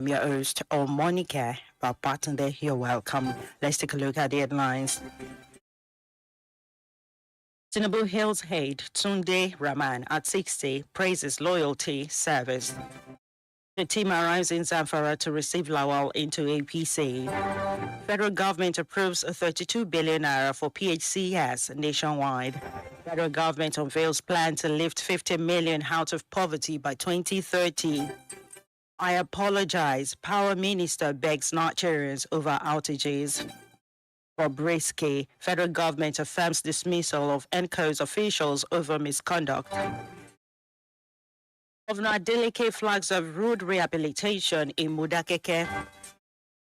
I'm your host, Omonike. Babatunde, you're welcome. Let's take a look at the headlines. Tinubu hails aide Tunde Rahman at 60, praises loyalty, service. The team arrives in Zamfara to receive Lawal into APC. Federal government approves 32 billion naira for PHCS nationwide. Federal government unveils plan to lift 50 million out of poverty by 2030. I apologize. Power Minister begs Nigerians over outages. Bobrisky, federal government affirms dismissal of NCO's officials over misconduct. Governor Adeleke flags of road rehabilitation in Mudakeke.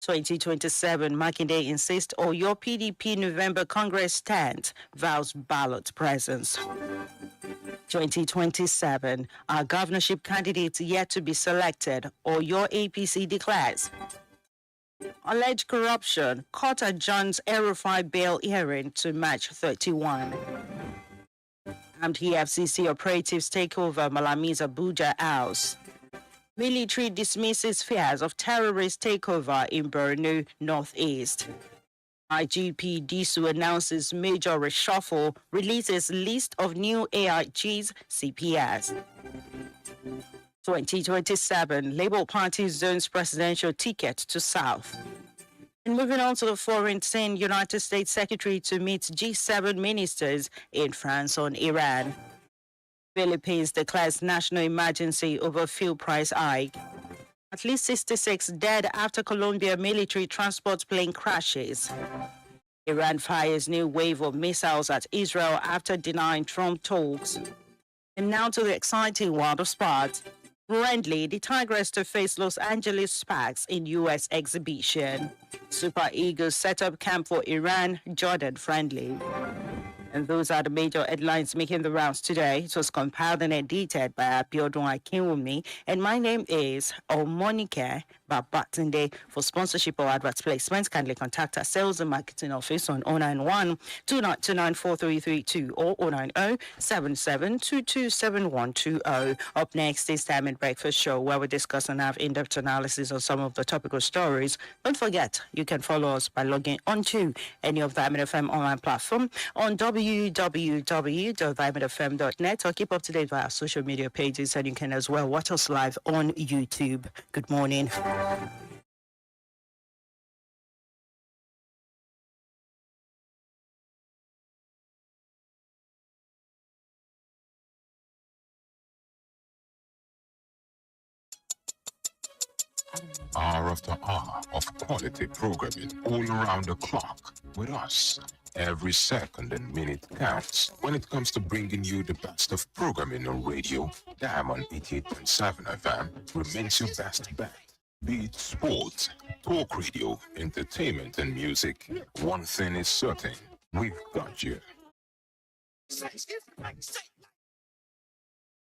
2027, Makinde insists Oyo PDP November Congress stand, vows ballot presence. 2027, our governorship candidates yet to be selected, Oyo APC declares. Alleged corruption, court adjourns Erufai bail hearing to March 31. Armed EFCC operatives take over Malami's Abuja house. Military dismisses fears of terrorist takeover in Borno Northeast. IGP Disu announces major reshuffle, releases list of new AIGs, CPS. 2027, Labour Party zones presidential ticket to South. And moving on to the foreign scene, United States Secretary to meet G7 ministers in France on Iran. Philippines declares national emergency over fuel price hike. At least 66 dead after Colombia military transport plane crashes. Iran fires new wave of missiles at Israel after denying Trump talks. And now to the exciting world of sports. Friendly, the Tigers to face Los Angeles Sparks in U.S. exhibition. Super Eagles set up camp for Iran, Jordan friendly. And those are the major headlines making the rounds today. It was compiled and edited by Abiodun Akinwumi. And my name is Omonike Babatunde. For sponsorship or advert placements, kindly contact our sales and marketing office on 091 2929 4332 or 090 7722 7120. Up next is Time and Breakfast Show, where we discuss and have in-depth analysis on some of the topical stories. Don't forget, you can follow us by logging onto any of the FM online platform on www.diamondfm.net or keep up to date via our social media pages, and you can as well watch us live on YouTube. Good morning. Hour after hour of quality programming all around the clock with us. Every second and minute counts when it comes to bringing you the best of programming on radio. Diamond 88.7 FM remains your best bet. Be it sports, talk radio, entertainment, and music, one thing is certain: we've got you.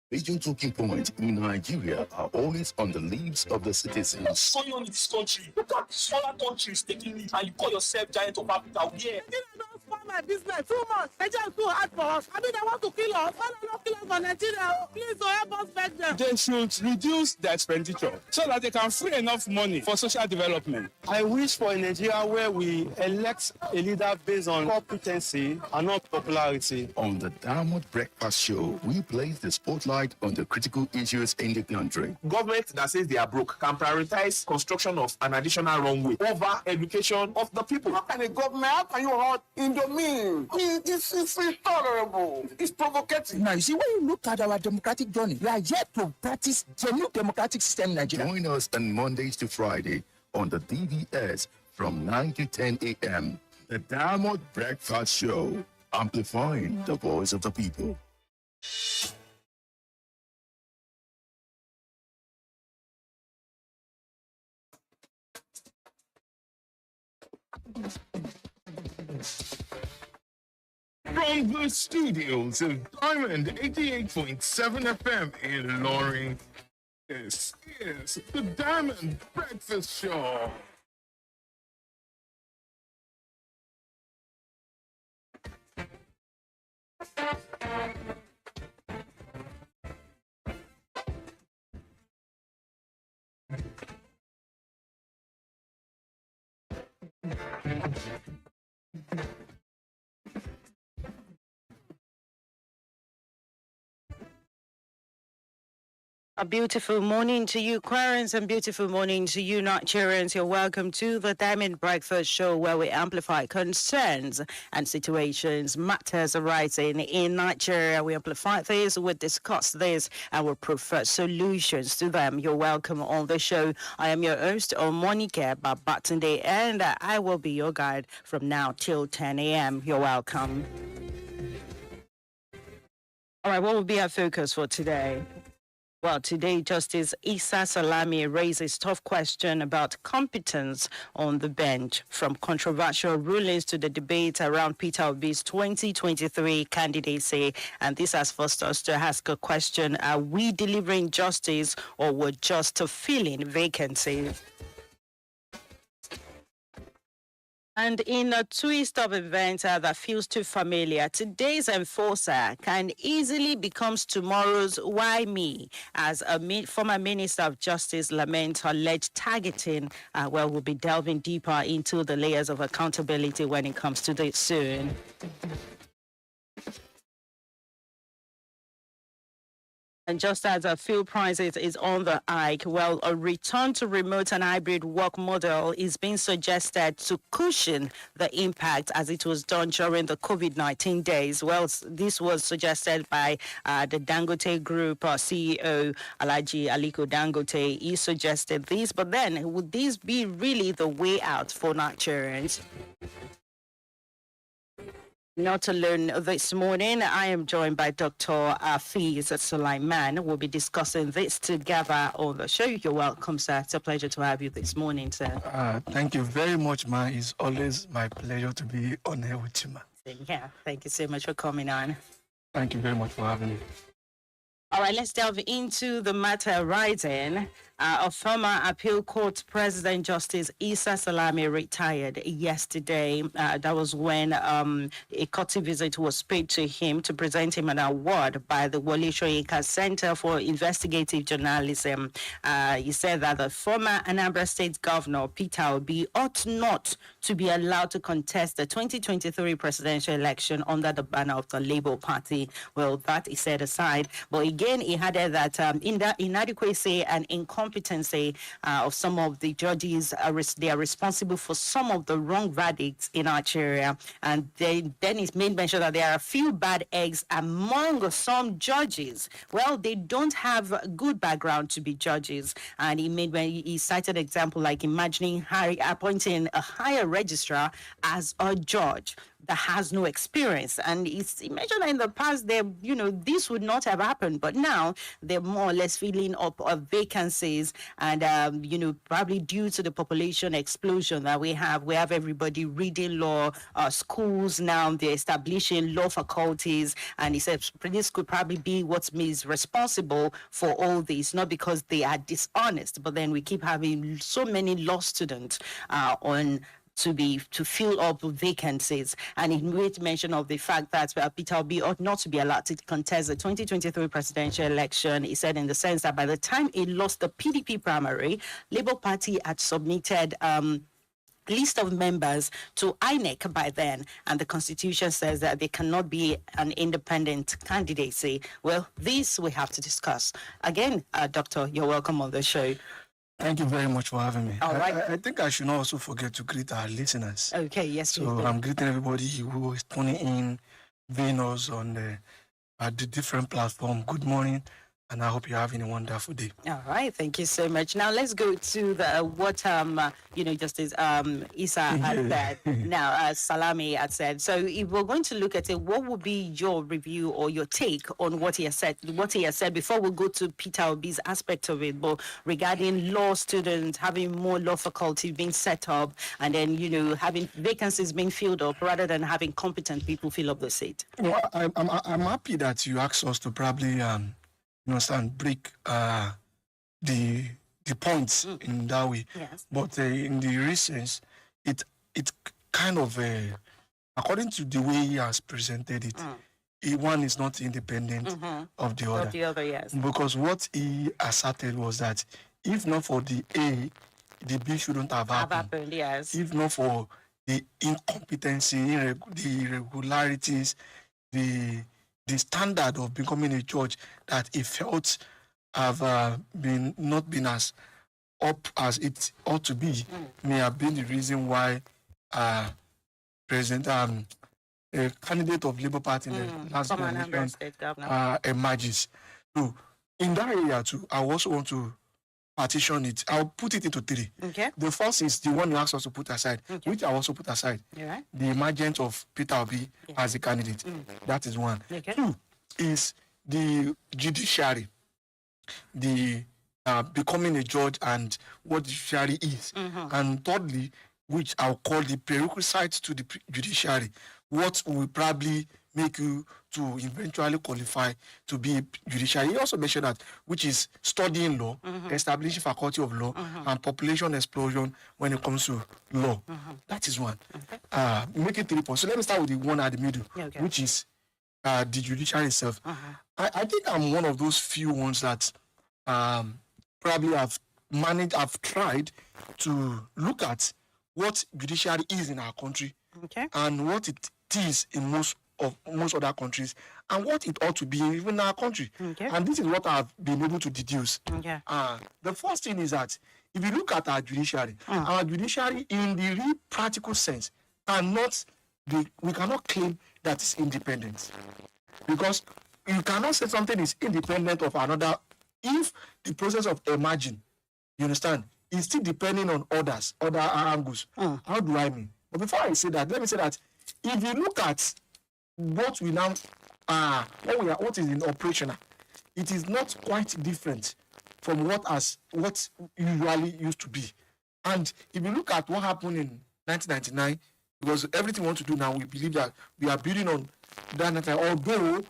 Major talking points in Nigeria are always on the lips of the citizens. What's going on in this country? Look at smaller countries taking lead, and you call yourself giant of Africa. Yeah. Don't spoil my business too much. Nigeria is too hard for us. I mean, they want to kill us. Why they not kill us for Nigeria? Please, help us beg them. They should reduce the expenditure so that they can free enough money for social development. I wish for a Nigeria where we elect a leader based on competency and not popularity. On the Diamond Breakfast Show, we place the spotlight on the critical issues in the country. Government that says they are broke can prioritize construction of an additional runway over education of the people. How can a government, how can you hold in the mean? This is intolerable. It's provocative. Now, you see, when you look at our democratic journey, we are yet to practice genuine democratic system in Nigeria. Join us on Mondays to Friday on the DVS from 9 to 10 a.m. The Diamond Breakfast Show, amplifying the voice of the people. From the studios of Diamond 88.7 FM in Loring, this is the Diamond Breakfast Show. A beautiful morning to you, Quarrens, and beautiful morning to you, Nigerians. You're welcome to the Diamond Breakfast Show, where we amplify concerns and situations, matters arising in Nigeria. We amplify this, we discuss this, and we prefer solutions to them. You're welcome on the show. I am your host, Omonike Babatunde, and I will be your guide from now till 10 a.m. You're welcome. All right, what will be our focus for today? Well, today, Justice Issa Salami raises tough question about competence on the bench, from controversial rulings to the debate around Peter Obi's 2023 candidacy. And this has forced us to ask a question: are we delivering justice, or we're just filling vacancies? And in a twist of events that feels too familiar, today's enforcer can easily become tomorrow's why me, as a former Minister of Justice laments alleged targeting. Well, we'll be delving deeper into the layers of accountability when it comes to this soon. And just as fuel prices is on the hike, well, a return to remote and hybrid work model is being suggested to cushion the impact as it was done during the COVID-19 days. Well, this was suggested by the Dangote Group CEO, Alhaji Aliko Dangote. He suggested this, but then would this be really the way out for Nigerians? Not alone this morning, I am joined by Dr. Hafiz Sulaiman. We'll be discussing this together on the show. You're welcome, sir. It's a pleasure to have you this morning, sir. Thank you very much, ma. It's always my pleasure to be on here with you, ma. Yeah, thank you so much for coming on. Thank you very much for having me. All right, let's delve into the matter arising. A former appeal court president, Justice Issa Salami, retired yesterday. That was when a courtesy visit was paid to him to present him an award by the Wole Soyinka Center for Investigative Journalism. He said that the former Anambra State Governor, Peter Obi, ought not to be allowed to contest the 2023 presidential election under the banner of the Labour Party. Well, that is set aside. But again, he added that in the inadequacy and incompetency of some of the judges, they are responsible for some of the wrong verdicts in Nigeria. And then he made mention that there are a few bad eggs among some judges. Well, they don't have a good background to be judges. And he cited an example like imagining appointing a higher registrar as a judge that has no experience. And he mentioned that in the past, this would not have happened. But now they're more or less filling up of vacancies. And, probably due to the population explosion that we have everybody reading law, schools now, they're establishing law faculties. And he said this could probably be what is responsible for all this, not because they are dishonest, but then we keep having so many law students to fill up vacancies. And he made mention of the fact that Peter Obi ought not to be allowed to contest the 2023 presidential election. He said in the sense that by the time he lost the PDP primary, Labour Party had submitted list of members to INEC by then, and the Constitution says that they cannot be an independent candidacy. Well, this we have to discuss. Again, Doctor, you're welcome on the show. Thank you very much for having me. All right. I think I should not also forget to greet our listeners. Okay, yes, so I'm greeting everybody who is tuning in, viewing us on the different platform. Good morning, and I hope you're having a wonderful day. All right, thank you so much. Now let's go to what Justice Issa had said. Now, Salami had said. So if we're going to look at it, what would be your review or your take on what he has said? What he has said before we go to Peter Obi's aspect of it, but regarding law students having more law faculty being set up, and then having vacancies being filled up rather than having competent people fill up the seat. I'm happy that you asked us to probably break the points in that way. Yes. But in the recent, it kind of, according to the way he has presented it, one is not independent of the other. Of the other, yes. Because what he asserted was that if not for the A, the B shouldn't have happened. Yes. If not for the incompetency, the irregularities, the standard of becoming a judge that he felt have not been as up as it ought to be may have been the reason why President a candidate of Labour Party in the last election emerges. So in that area too, I also want to partition it. I'll put it into three. Okay. The first is the one you asked us to put aside, which I also put aside. Right. The emergence of Peter Obi as a candidate. That is one. Okay. Two is the judiciary, the becoming a judge and what the judiciary is. And thirdly, which I'll call the prerequisites to the judiciary, what will probably make you to eventually qualify to be a judiciary. He also mentioned that, which is studying law, establishing faculty of law, and population explosion when it comes to law. That is one. Make it 3 points. So let me start with the one at the middle, which is the judiciary itself. I think I'm one of those few ones that probably have tried to look at what judiciary is in our country and what it is in most other countries and what it ought to be even in our country. And this is what I've been able to deduce. The first thing is that if you look at our judiciary in the real practical sense we cannot claim that it's independent, because you cannot say something is independent of another if the process of emerging, you understand, is still depending on other angles. How do I mean? But before I say that, let me say that if you look at what we now what is in operational, it is not quite different from what usually used to be. And if you look at what happened in 1999, because everything we want to do now, we believe that we are building on that, although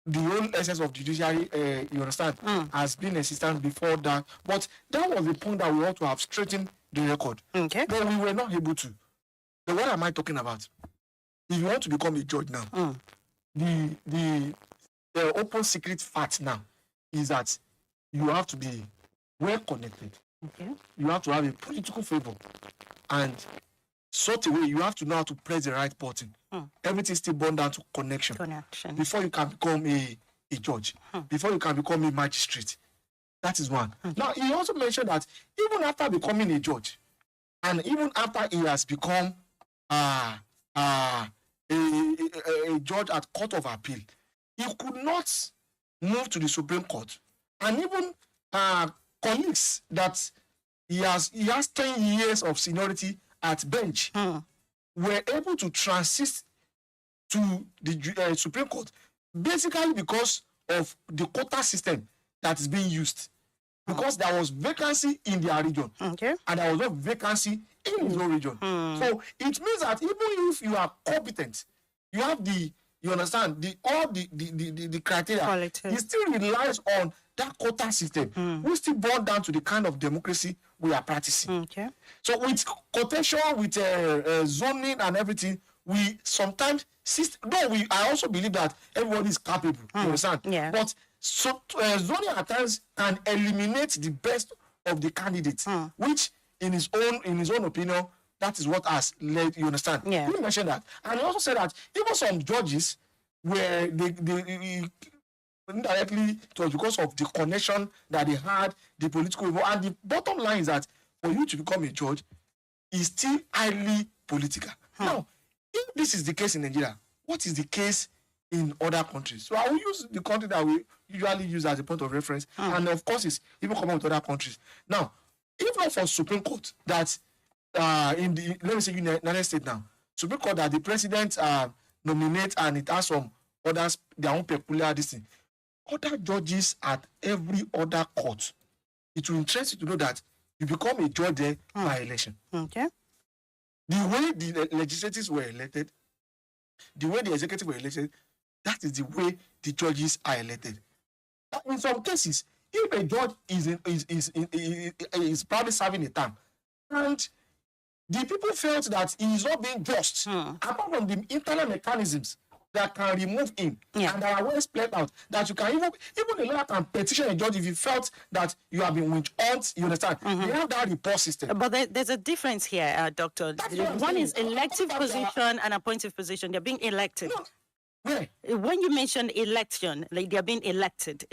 the whole essence of judiciary, you understand, has been existent before that. But that was the point that we ought to have straightened the record. But we were not able to. So what am I talking about? If you want to become a judge now, the open secret fact now is that you have to be well connected. You have to have a political favor, and such a way you have to know how to press the right button. Everything still bound down to connection. Before you can become a judge, before you can become a magistrate. That is one. Now, he also mentioned that even after becoming a judge, and even after he has become a judge at Court of Appeal, he could not move to the Supreme Court. And even colleagues that he has 10 years of seniority at bench were able to transit to the Supreme Court, basically because of the quota system that is being used. Because there was vacancy in their region, and there was no vacancy in his own region. So it means that even if you are competent, you have all the criteria, quality. It still relies on that quota system, which still boils down to the kind of democracy we are practicing. So with quotation, with zoning and everything, we sometimes I also believe that everybody is capable. You understand? But zoning at times can eliminate the best of the candidates, which in his own opinion, that is what has led. You understand? He mentioned that, and he also said that even some judges were they indirectly it was because of the connection that they had, the political involvement. And the bottom line is that for you to become a judge is still highly political. Now, if this is the case in Nigeria, what is the case in other countries? So I will use the country that we usually use as a point of reference, and of course it's even common with other countries. Now, if not for Supreme Court that in the, let me say, United States now, Supreme Court that the president nominate and it has some others their own peculiar thing. Other judges at every other court, it will interest you to know that you become a judge there by election. The way the legislators were elected, the way the executive were elected, that is the way the judges are elected. In some cases, if a judge is probably serving a term, and the people felt that he is not being just, apart from the internal mechanisms that can remove him, and there are ways played out that you can even a lawyer can petition a judge if you felt that you have been witch hunt. You understand? They have that report system. But there's a difference here, Doctor. One is elective position and appointive position. They're being elected. No. Where? When you mention election, like they're being elected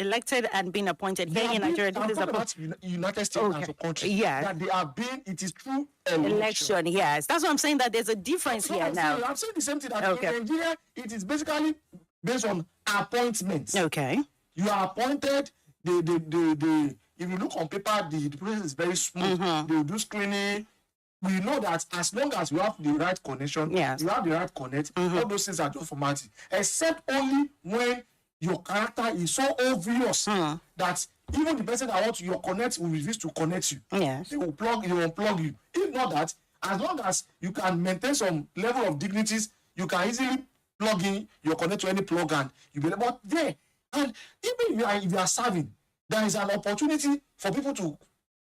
and being appointed here in Nigeria, this is about United States as a country. Yes. That they are being, it is true election. Yes, that's what I'm saying. That there's a difference here now. I'm saying the same thing. That in Nigeria, it is basically based on appointments. Okay. You are appointed. If you look on paper, the process is very smooth. They will do screening. We know that as long as you have the right connection, you have the right connect, all those things are just formality. Except only when your character is so obvious that even the person that wants your connect will refuse to connect you. Yes. They will unplug you. If not that, as long as you can maintain some level of dignities, you can easily plug in your connect to any plug and you'll be able there. And even if you are serving, there is an opportunity for people to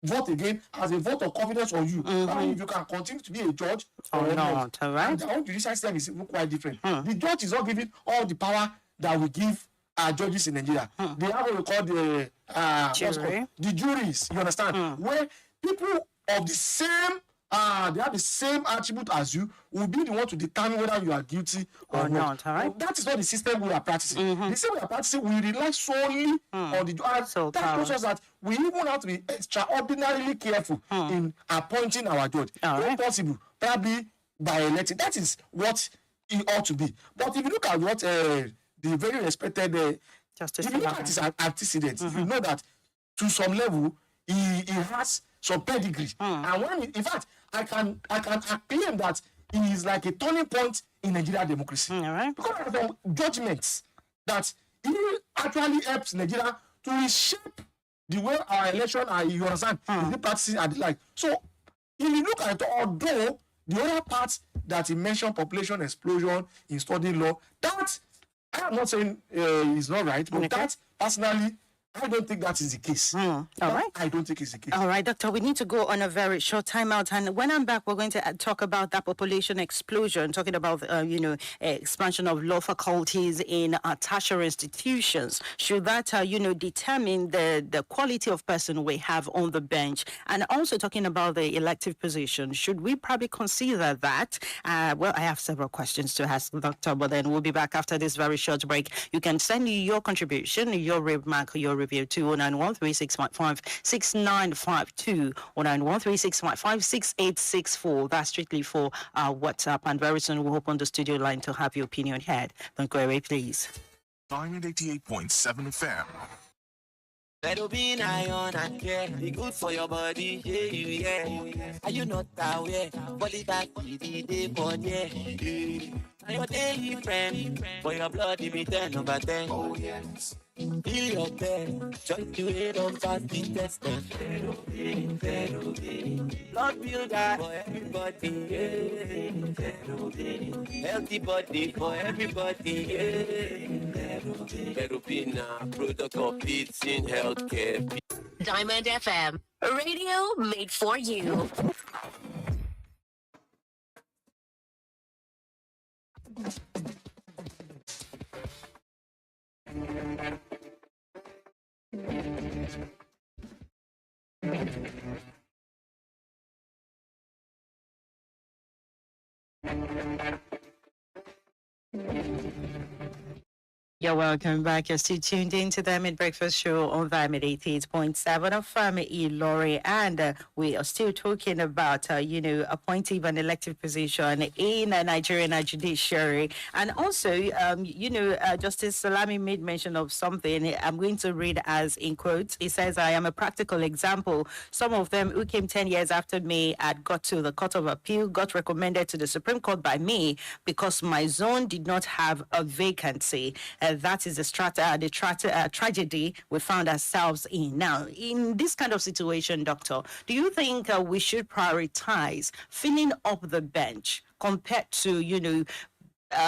vote again as a vote of confidence on you. If you can continue to be a judge or not, all right? And our judicial system is quite different. The judge is not given all the power that we give our judges in Nigeria. They have what we call the juries, you understand? Where people of the same they have the same attribute as you will be the one to determine whether you are guilty or not. All right? That is not the system we are practicing. The system we are practicing, we rely solely on the judge. So that shows us that we even have to be extraordinarily careful in appointing our judge. If possible, probably by electing. That is what it ought to be. But if you look at what the very respected Justice, if you look at his antecedents, you know that to some level he has some pedigree. And when in fact I can claim that he is like a turning point in Nigerian democracy. All right. Because of some judgments that he actually helps Nigeria to reshape the way our election and you understand the practices and the like. So if you look at it, although the other parts that he mentioned, population explosion in studying law, that I'm not saying is not right, but that personally I don't think that is the case. All right. I don't think it's the case. All right, Doctor, we need to go on a very short timeout. And when I'm back, we're going to talk about that population explosion, talking about, expansion of law faculties in tertiary institutions. Should that, determine the quality of person we have on the bench? And also talking about the elective position. Should we probably consider that? Well, I have several questions to ask the doctor, but then we'll be back after this very short break. You can send your contribution, your remark, your review to 09136556952 or 09136556864. That's strictly for WhatsApp, and very soon we'll open the studio line to have your opinion heard. Don't go away, please. Diamond 88.7 FM. Little bean iron and care, be good for your body, yeah. Are you not aware? Body that the day for yeah. And your daily friend, for your blood, be 10 over 10. Oh yes. Feel your pain, just to head on fast the test. Blood builder for everybody, yeah. Healthy body for everybody, yeah. Ferrupina, product of Beats in healthcare. Diamond FM, radio made for you. You're welcome back. You're still tuned in to the Mid-Breakfast Show on Vitamin 88.7 of Lori, and we are still talking about, appointive and elective position in Nigerian judiciary. And also, Justice Salami made mention of something I'm going to read as in quotes. He says, I am a practical example. Some of them who came 10 years after me had got to the Court of Appeal, got recommended to the Supreme Court by me because my zone did not have a vacancy. That is the tragedy we found ourselves in. Now, in this kind of situation, Doctor, do you think we should prioritize filling up the bench compared to,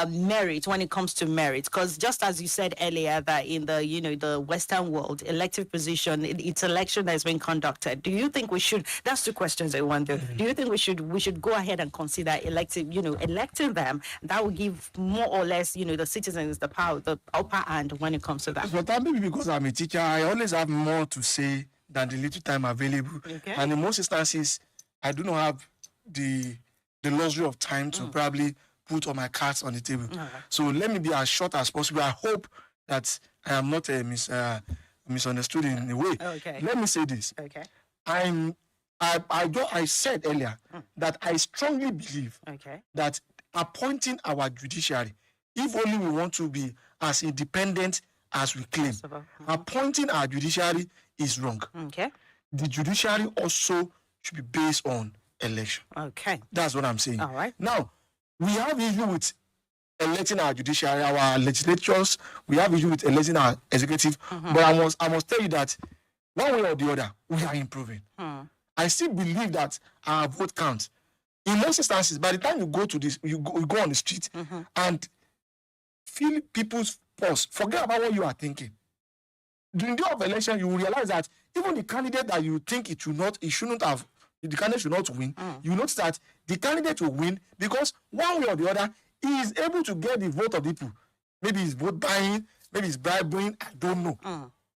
merit when it comes to merit, because just as you said earlier that in the the Western world, elective position, it's election that is being conducted. Do you think we should? That's two questions I wonder. Do you think we should go ahead and consider electing them? That will give more or less the citizens the power, the upper hand when it comes to that. But maybe because I'm a teacher, I always have more to say than the little time available. Okay. And in most instances, I do not have the luxury of time to probably put all my cards on the table. So let me be as short as possible. I hope that I am not misunderstood in a way. Okay. Let me say this. Okay. I said earlier that I strongly believe that appointing our judiciary, if only we want to be as independent as we claim, appointing our judiciary is wrong. Okay. The judiciary also should be based on election. Okay. That's what I'm saying. All right. Now, we have issue with electing our judiciary, our legislatures. We have issue with electing our executive. But I must tell you that one way or the other, we are improving. I still believe that our vote counts. In most instances, by the time you go to this, you go on the street and feel people's pulse. Forget about what you are thinking. During the day of election, you will realize that even the candidate that you think the candidate should not win, you notice that the candidate will win because one way or the other, he is able to get the vote of people. Maybe it's vote buying, maybe it's bribery, I don't know.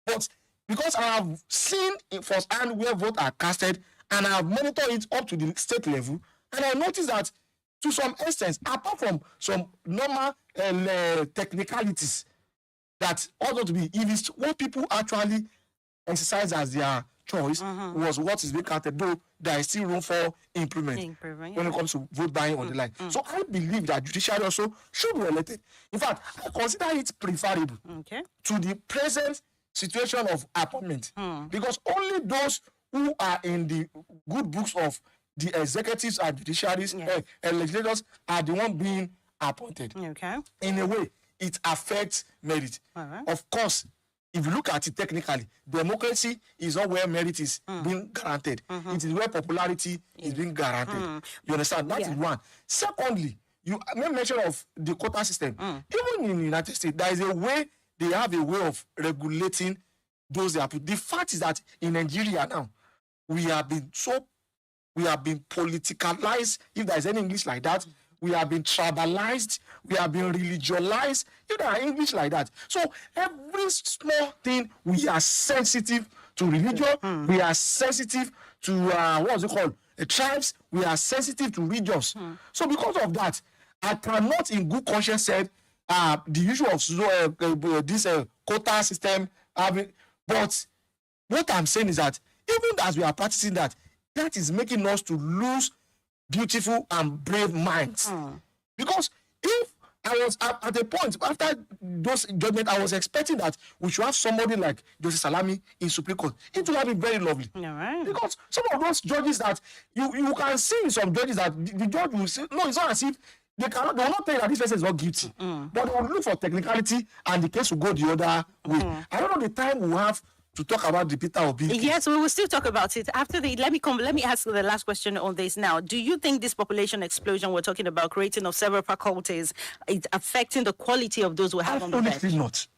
But because I have seen firsthand where votes are casted and I have monitored it up to the state level, and I noticed that to some extent, apart from some normal technicalities, that ought to be, if it's what people actually exercise as their choice was what is being counted, though there is still room for improvement when it comes to vote buying on the line. So I believe that judiciary also should be elected. In fact, I consider it preferable to the present situation of appointment because only those who are in the good books of the executives and judiciaries and legislators are the one being appointed. Okay. In a way, it affects merit. Of course, if you look at it technically, democracy is not where merit is being granted. It is where popularity is being guaranteed. You understand? That is one. Secondly, you made mention of the quota system. Even in the United States, there is a way, they have a way of regulating those they are put. The fact is that in Nigeria now, we have been politicalized, if there is any English like that. We have been tribalized, we have been religialized, if there are English like that. So every small thing, we are sensitive to religion, we are sensitive to tribes, we are sensitive to regions. So because of that, I cannot in good conscience say the issue of this quota system, but what I'm saying is that even as we are practicing that, that is making us to lose beautiful and brave minds. Because if I was at a point after those judgments, I was expecting that we should have somebody like Joseph Salami in Supreme Court. It would have been very lovely. Because some of those judges that you can see in some judges that the judge will say, no, it's not as if they will not tell you that this person is not guilty. But they will look for technicality and the case will go the other way. I don't know the time we have to talk about the Peter Obi. Yes, we will still talk about it after the. Let me ask the last question on this now. Do you think this population explosion we're talking about, creating of several faculties, is affecting the quality of those who have on the bench? Absolutely not.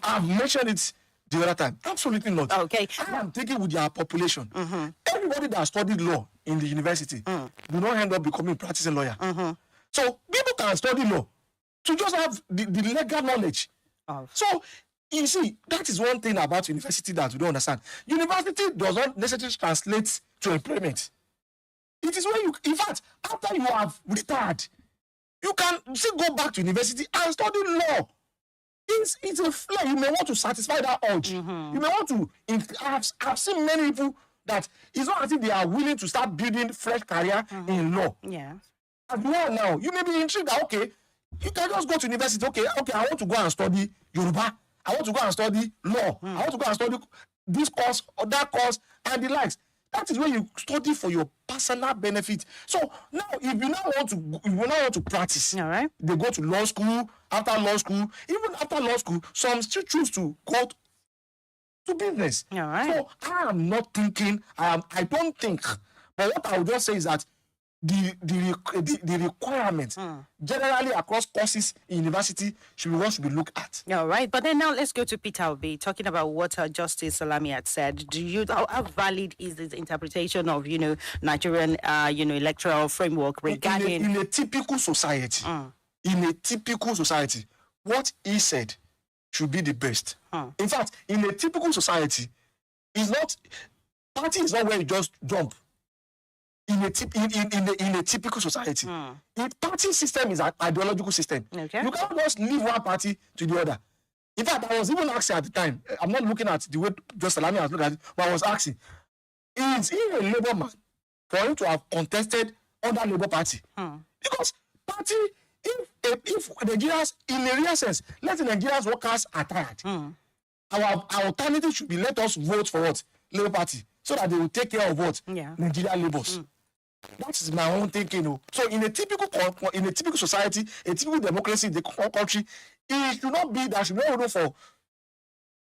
I've mentioned it the other time. Absolutely not. Okay. I am thinking with their population. Everybody that studied law in the university do not end up becoming a practicing lawyer. So people can study law to just have the legal knowledge. So you see, that is one thing about university that we don't understand. University does not necessarily translate to employment. It is when you, in fact, after you have retired, you can still go back to university and study law. It's a flair. You may want to satisfy that urge. You may want to. I've seen many people that it's not as if they are willing to start building fresh career in law. Yeah. As well now, you may be intrigued that okay, you can just go to university. Okay, I want to go and study Yoruba. I want to go and study law. I want to go and study this course or that course and the likes. That is where you study for your personal benefit. So now, if you now want to practice, they go to law school. After law school, even after law school, some still choose to go to business. So I am not thinking. I don't think. But what I would just say is that the requirements generally across courses in university should be what should be looked at. All right, but then now let's go to Peter Obi, talking about what Justice Salami had said. How valid is this interpretation of Nigerian electoral framework regarding in a typical society? In a typical society, what he said should be the best. In fact, in a typical society, party is not where you just jump. In a typical society, the party system is an ideological system. Okay. You cannot just leave one party to the other. In fact, I was even asking at the time, I'm not looking at the way Just Salami has looked at it, but I was asking, is he a Labour man for him to have contested other Labour party? Because party, if Nigerians, in a real sense, let the Nigerians workers are tired. Our alternative should be let us vote for what? Labour party, so that they will take care of what? Nigerian labours. That is my own thinking. So in a typical society, a typical democracy in the country, it should not be that should not go for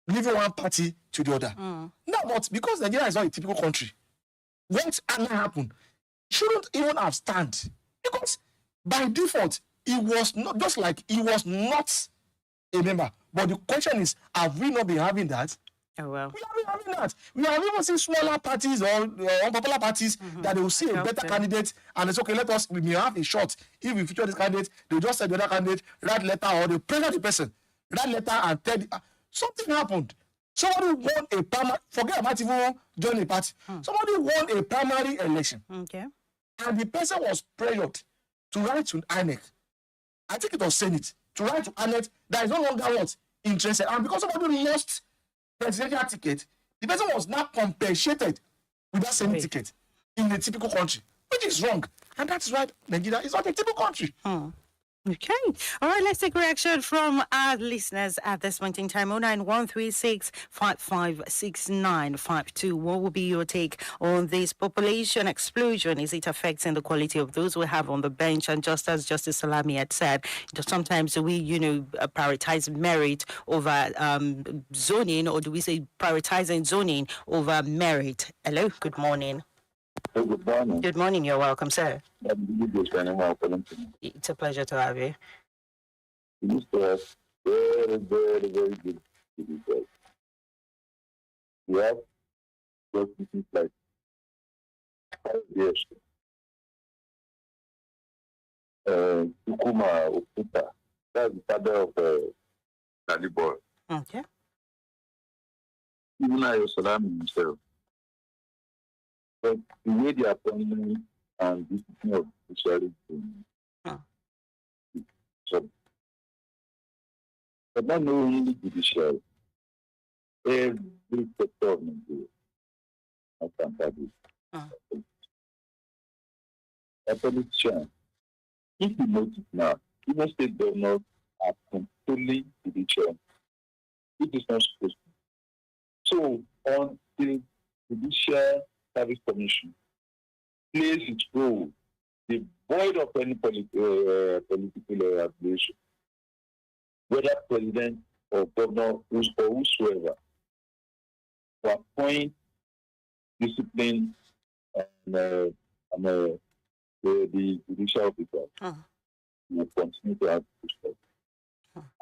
leaving one party to the other. No, but because Nigeria is not a typical country, what can happen? Shouldn't even have stand, because by default he was not, just like he was not a member. But the question is, have we not been having that? Oh, well. We have been having that. We have even seen smaller parties or unpopular parties that they will see a better candidate and it's okay, we may have a shot. If we feature this candidate, they'll just say the other candidate, write letter, or they pressure the person, write letter and tell something happened. Somebody won a primary, forget about even joining a party. Somebody won a primary election. Okay. And the person was pressured to write to INEC. I think it was Senate. To write to INEC that is no longer what? Interested. And because somebody lost presidential ticket, the person was not compensated with that same ticket in a typical country, which is wrong. And that's why Nigeria is not a typical country. Okay. All right, let's take reaction from our listeners at this point in time. 09136 556952. What will be your take on this population explosion? Is it affecting the quality of those we have on the bench? And just as Justice Salami had said, sometimes we, prioritize merit over zoning, or do we say prioritizing zoning over merit? Hello, good morning. Good morning. Good morning. You're welcome, sir. It's a pleasure to have you. You have very, very, very good results. You have just like 5 years. Ukuma Okuta, that's the father of Talibor. Okay. Even I was himself. But the way the appointment and discipline of the judiciary but not only the judiciary, every sector of Nigeria has this. A politician, if you notice now, even state governors are controlling the judiciary. It is not supposed to. So, until the Judicial Service Commission plays its role, devoid of any political affiliation, whether president or governor or whosoever, to appoint discipline and the judicial officers will continue to have respect.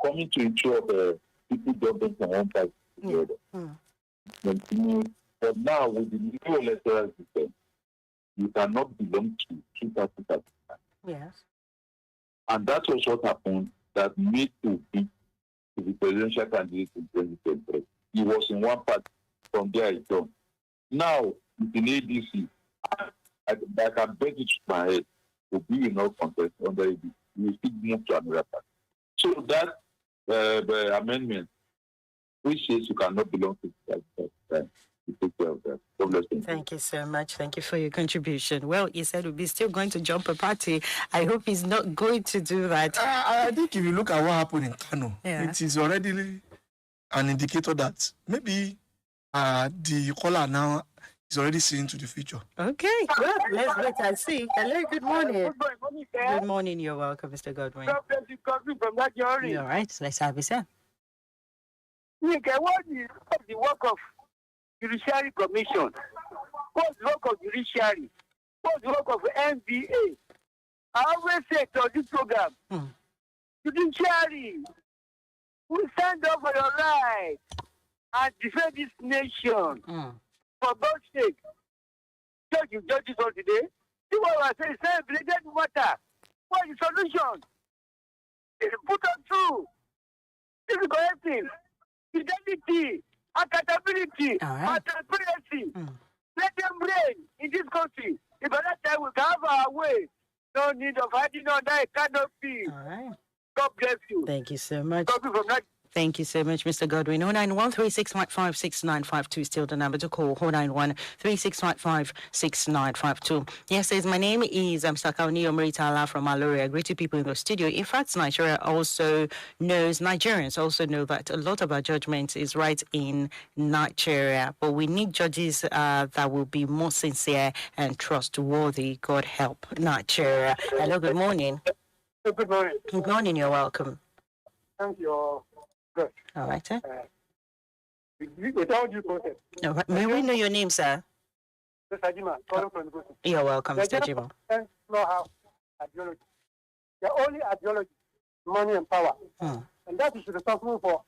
Coming to issue of people jumping from one party to the other. Continue. But now, with the new electoral system, you cannot belong to two parties at a time. Yes. And that was what happened that made to be the presidential candidate in 2023. He was in one party, from there he done. Now, with the ADC, I can bet it to my head, to be in no contest under ADC. We will still move to another party. So that the amendment, which says you cannot belong to two parties at a time, Thank you so much. Thank you for your contribution. Well, he said we'll be still going to jump a party. I hope he's not going to do that. I think if you look at what happened in Kano, it is already an indicator that maybe the caller now is already seeing to the future. Okay, well, let's wait and see. Hello, good morning. Good morning, you're welcome, Mr. Godwin. From that journey. All right, let's have it, sir. What is the work of Judiciary Commission? What's the work of Judiciary? What's the work of NBA? I always say to this program, judiciary, we stand up for your right and defend this nation. For God's sake, judges on today. See what I say, it's a related matter. What is the solution? It's put on through. It's correcting. Fidelity, accountability, and transparency. Let them reign in this country. If by that time we can have our way, no need of hiding under a canopy. All right. God bless you. Thank you so much. God be from that. Thank you so much, Mr. Godwin. 09136556952 still the number to call. 09136556952. Yes, says my name is Mr. Kauni Omoritala from Maluri. I greet you people in the studio. In fact, Nigerians also know that a lot of our judgment is right in Nigeria, but we need judges that will be more sincere and trustworthy. God help Nigeria. Hello, good morning. Good morning. Good morning, you're welcome. Thank you. Good. All right, sir. Without due process. All right. May we know your name, sir? Mr. Jima, calling from the You're welcome, Mr. Jima. Know how ideology. The only ideology, money and power. And that is responsible for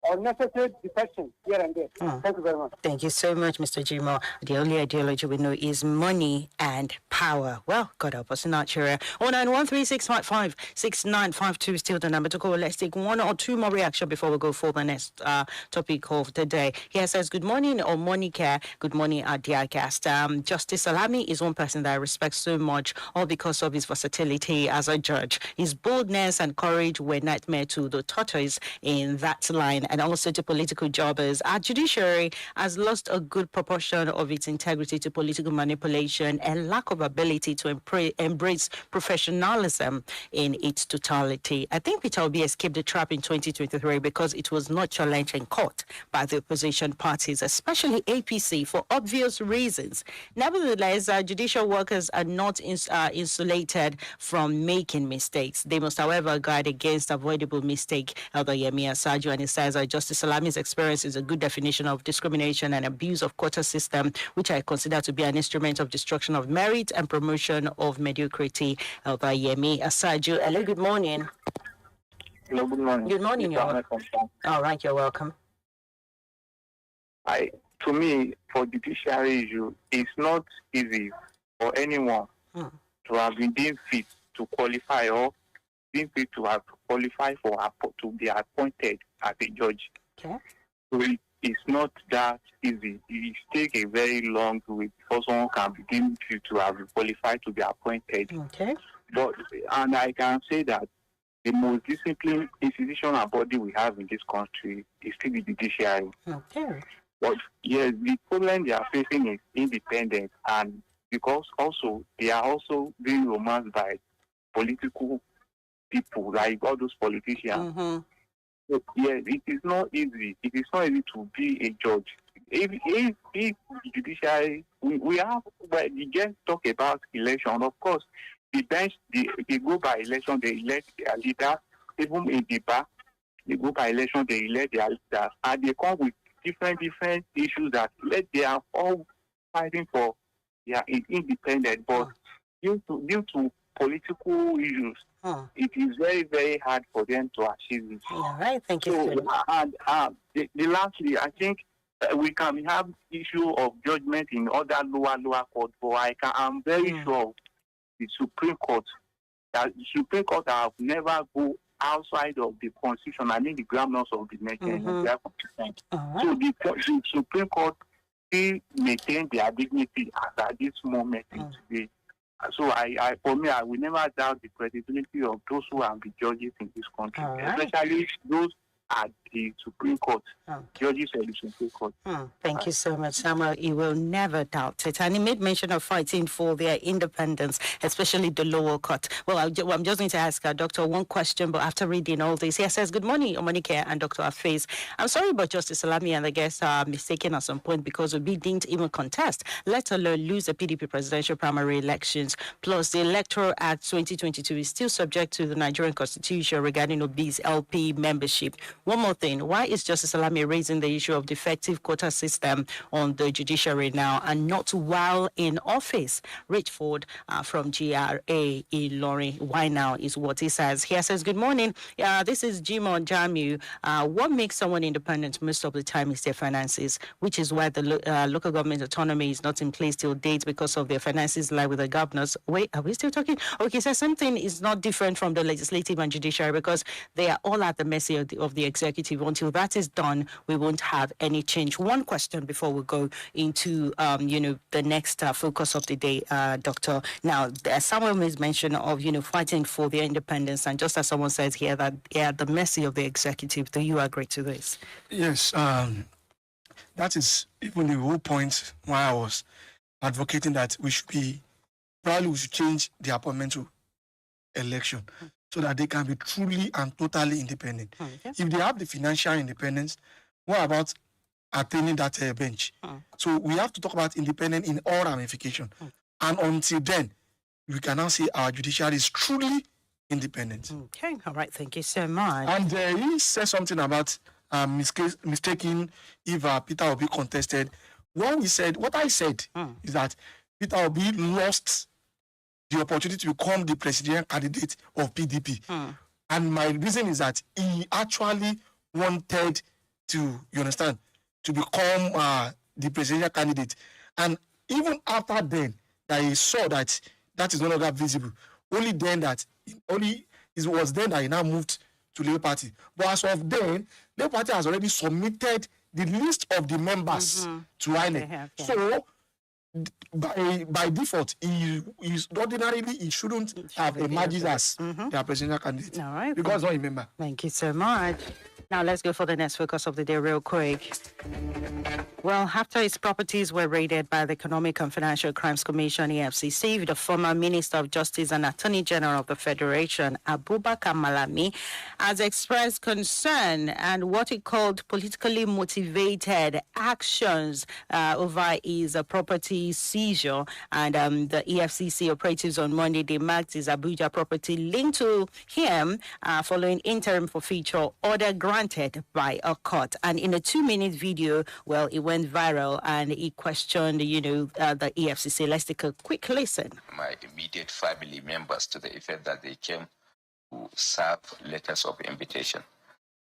unnecessary defection here and there. Thank you very much. Thank you so much, Mr. Jimo. The only ideology we know is money and power. Well, God help us in Nigeria. 09136556952 still the number to call. Let's take one or two more reaction before we go for the next topic of the day. Here says, good morning, Omonike. Good morning, Adiagast. Justice Salami is one person that I respect so much, all because of his versatility as a judge. His boldness and courage were nightmare to the tortoise in that line, and also to political jobbers. Our judiciary has lost a good proportion of its integrity to political manipulation and lack of ability to embrace professionalism in its totality. I think Peter Obi escaped the trap in 2023 because it was not challenged in court by the opposition parties, especially APC, for obvious reasons. Nevertheless, our judicial workers are not insulated from making mistakes. They must, however, guard against avoidable mistake. Elder Yemi Asaju, and he says Justice Salami's experience is a good definition of discrimination and abuse of quota system, which I consider to be an instrument of destruction of merit and promotion of mediocrity. Elder Yemi Asaju. Hello, good morning. Hello, good morning. Good morning, you're welcome. All right, you're welcome. To me, for judiciary issue, it's not easy for anyone to have been deemed fit to qualify or being fit to have qualified to be appointed as a judge. Okay. So it's not that easy. It takes a very long way before someone can be deemed fit to have qualified to be appointed. Okay. And I can say that the most disciplined institutional body we have in this country is still the judiciary. Okay. But yes, the problem they are facing is independence, and because also they are also being romanced by political people, like all those politicians. So, yes, it is not easy. It is not easy to be a judge. If judiciary, we have, well, you just talk about election. Of course, the bench, they go by election, they elect their leader. Even in the bar, they go by election, they elect their leaders. And they come with different issues that they are all fighting for their independence. But due to political issues, it is very, very hard for them to achieve it. All right, thank you. Lastly, I think we can have issue of judgment in other lower courts, but I'm very sure the Supreme Court have never go outside of the Constitution, I mean the groundworks of the nation. So the Supreme Court still maintain their dignity as at this moment today. So for me, I will never doubt the credibility of those who have been judges in this country, especially those at the Supreme Court, judges at the Supreme Court. Thank you so much, Samuel. You will never doubt it. And he made mention of fighting for their independence, especially the lower court. Well, I'm just going to ask our doctor one question, but after reading all this, he says, good morning, Omonike and Dr. Afeez. I'm sorry about Justice Salami and the guests are mistaken at some point because Obi didn't even contest, let alone lose the PDP presidential primary elections. Plus, the Electoral Act 2022 is still subject to the Nigerian Constitution regarding Obi's LP membership. One more thing something. Why is Justice Salami raising the issue of defective quota system on the judiciary now and not while in office? Richford from GRA in Lorry. Why now is what he says. He says, good morning. This is Jimon Jamu. What makes someone independent most of the time is their finances, which is why the local government autonomy is not in place till date because of their finances lie with the governors. Wait, are we still talking? Okay, so something is not different from the legislative and judiciary because they are all at the mercy of the executive. Until that is done, we won't have any change. One question before we go into, the next focus of the day, Doctor. Now, someone made mention of, fighting for their independence, and just as someone says here that they are at the mercy of the executive. Do you agree to this? Yes, that is even the whole point why I was advocating that we should change the appointment to election so that they can be truly and totally independent. If they have the financial independence, what about attaining that bench? So we have to talk about independent in all ramifications. And until then, we can now say our judiciary is truly independent. Okay, all right, thank you so much. And he said something about mistaking if Peter Obi contested. What I said is that Peter Obi lost the opportunity to become the presidential candidate of PDP. And my reason is that he actually wanted to, to become the presidential candidate. And even after then, that he saw that is no longer visible. It was then that he now moved to Labour Party. But as of then, Labour Party has already submitted the list of the members to INEC. So by default, he shouldn't have emerged as their presidential candidate. All right. Because don't remember. Thank you so much. Now let's go for the next focus of the day real quick. Well, after his properties were raided by the Economic and Financial Crimes Commission, EFCC, the former Minister of Justice and Attorney General of the Federation, Abubakar Malami, has expressed concern and what he called politically motivated actions over his property seizure. And the EFCC operatives on Monday, they marked his Abuja property linked to him following interim forfeiture order granted by a court. And in a 2-minute video, well, it went viral and he questioned, the EFCC. Let's take a quick listen. My immediate family members to the effect that they came to serve letters of invitation.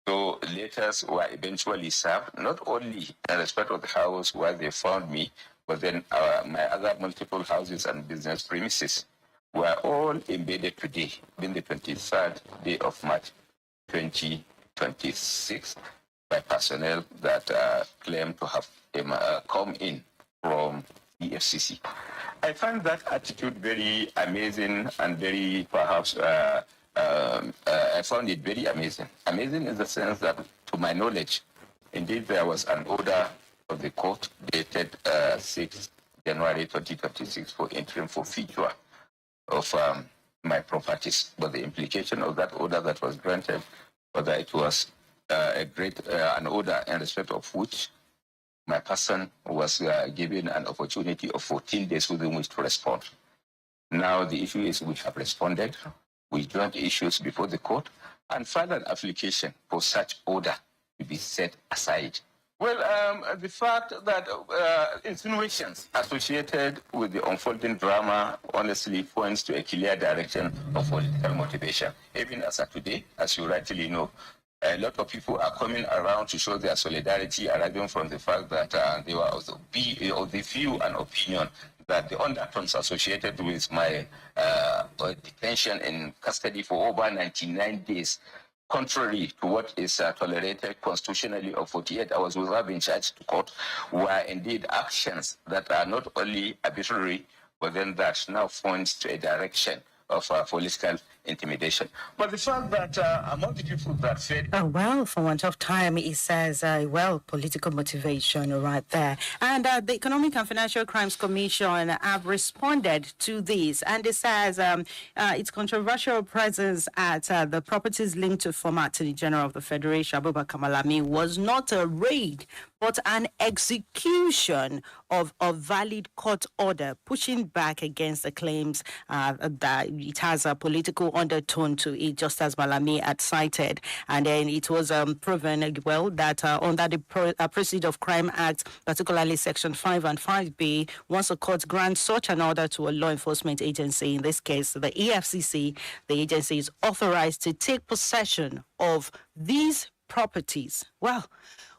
So letters were eventually served, not only in respect of the house where they found me, but then my other multiple houses and business premises were all embedded today, being the 23rd day of March 2026, by personnel that claim to have come in from EFCC. I find that attitude very amazing and very, perhaps, I found it very amazing. Amazing in the sense that, to my knowledge, indeed there was an order of the court dated 6 January 2026 for interim forfeiture of my properties. But the implication of that order that was granted, whether it was an order in respect of which my person was given an opportunity of 14 days within which to respond. Now the issue is we have responded, we joined issues before the court, and filed an application for such order to be set aside. Well, the fact that insinuations associated with the unfolding drama honestly points to a clear direction of political motivation. Even as of today, as you rightly know, a lot of people are coming around to show their solidarity, arising from the fact that they were of the view and opinion that the undertones associated with my detention in custody for over 99 days, contrary to what is tolerated constitutionally of 48 hours without being charged to court, were indeed actions that are not only arbitrary, but then that now points to a direction of political intimidation. But the fact that among the people that said... Oh, well, for want of time, he says, political motivation right there. And the Economic and Financial Crimes Commission have responded to this. And it says its controversial presence at the properties linked to former Attorney General of the Federation, Abubakar Malami, was not a raid, but an execution of a valid court order pushing back against the claims that it has a political undertone to it, just as Malami had cited. And then it was proven, well, that under the Proceeds of Crime Act, particularly Section 5 and 5B, once a court grants such an order to a law enforcement agency, in this case the EFCC, the agency is authorized to take possession of these properties. Well,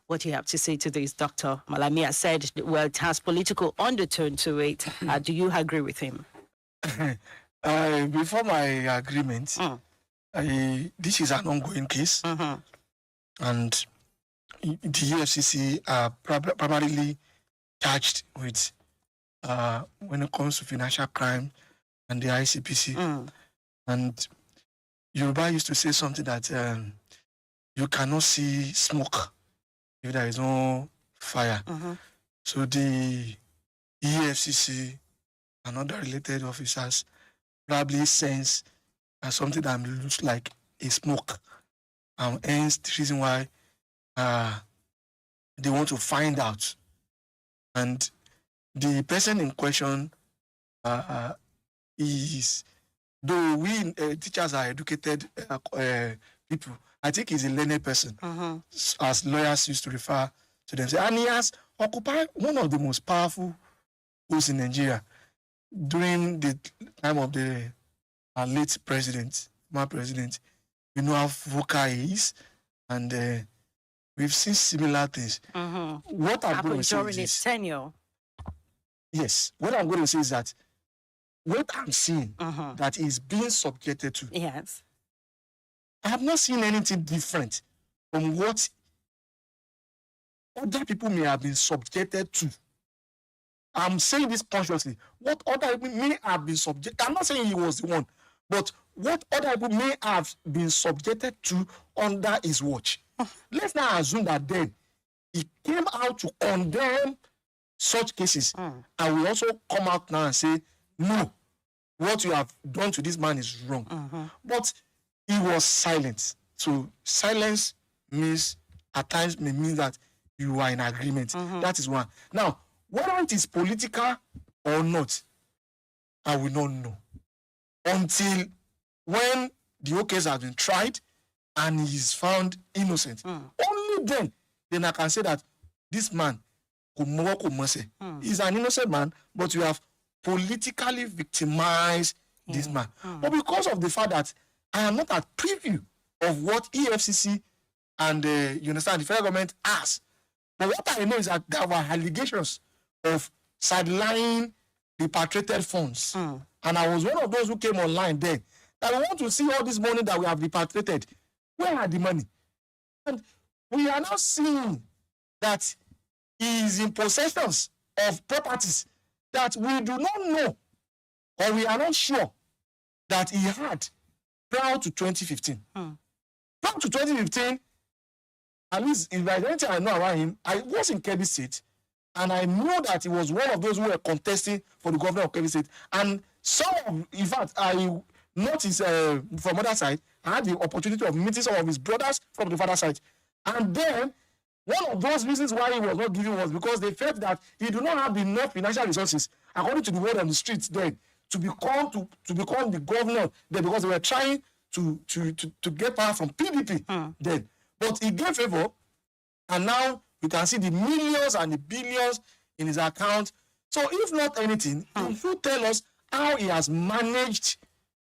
what do you have to say to this, Dr. Malami said, well, it has political undertone to it. Do you agree with him? Before my agreement, this is an ongoing case, and the EFCC are primarily charged with when it comes to financial crime and the ICPC. And Yoruba used to say something that you cannot see smoke if there is no fire. So the EFCC and other related officers probably sense something that looks like a smoke. Hence the reason why they want to find out. And the person in question is, though we teachers are educated people, I think he's a learned person, as lawyers used to refer to them. And he has occupied one of the most powerful posts in Nigeria during the time of the late president, my president. You know how vocal he is, and we've seen similar things. What I'm going to say during his tenure. Yes, what I'm going to say is that what I'm seeing that is being subjected to. Yes. I have not seen anything different from what other people may have been subjected to. I'm saying this consciously. What other people may have been subjected. I'm not saying he was the one, but what other people may have been subjected to under his watch. Let's now assume that then he came out to condemn such cases, and we also come out now and say, no, what you have done to this man is wrong. But he was silent. So silence means, at times, may mean that you are in agreement. That is one. Now, whether it is political or not, I will not know until when the whole case has been tried and he is found innocent. Only then I can say that this man is an innocent man, but you have politically victimized this man. But because of the fact that I am not at preview of what EFCC and you understand the federal government has, but what I know is that there were allegations of sideline repatriated funds, and I was one of those who came online then. That we want to see all this money that we have repatriated. Where are the money? And we are now seeing that he is in possessions of properties that we do not know, or we are not sure that he had prior to 2015. Prior to 2015, at least if there's anything I know around him, I was in Kebbi State, and I know that he was one of those who were contesting for the governor of Kebbi State. And in fact, I noticed from other side, I had the opportunity of meeting some of his brothers from the father side. And then, one of those reasons why he was not given was because they felt that he do not have enough financial resources, according to the word on the streets then, to become the governor then, because they were trying to get power from PDP then. But he gave favor, and now you can see the millions and the billions in his account. So if not anything, he should tell us how he has managed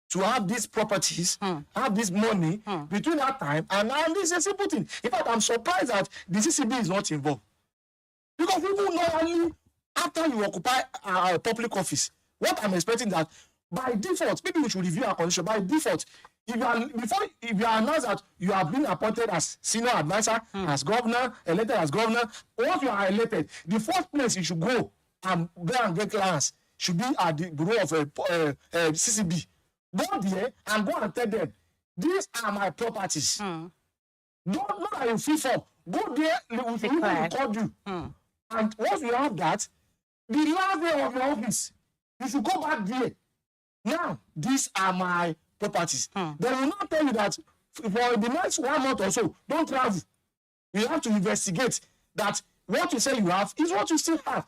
to have these properties, have this money between that time and now. This is a simple thing. In fact, I'm surprised that the CCB is not involved. Because people normally, after you occupy a public office, what I'm expecting that by default, maybe we should review our condition. By default, if you are announced that you have been appointed as senior advisor, as governor, elected as governor, once you are elected, the first place you should go and get clients should be at the bureau of CCB. Go there and go and tell them, these are my properties. Don't know that you feel for. Go there, we will record you. And once you have that, the last day of your office, you should go back there. Now, these are my properties. They will not tell you that for the next 1 month or so, don't travel. You have to investigate that what you say you have is what you still have.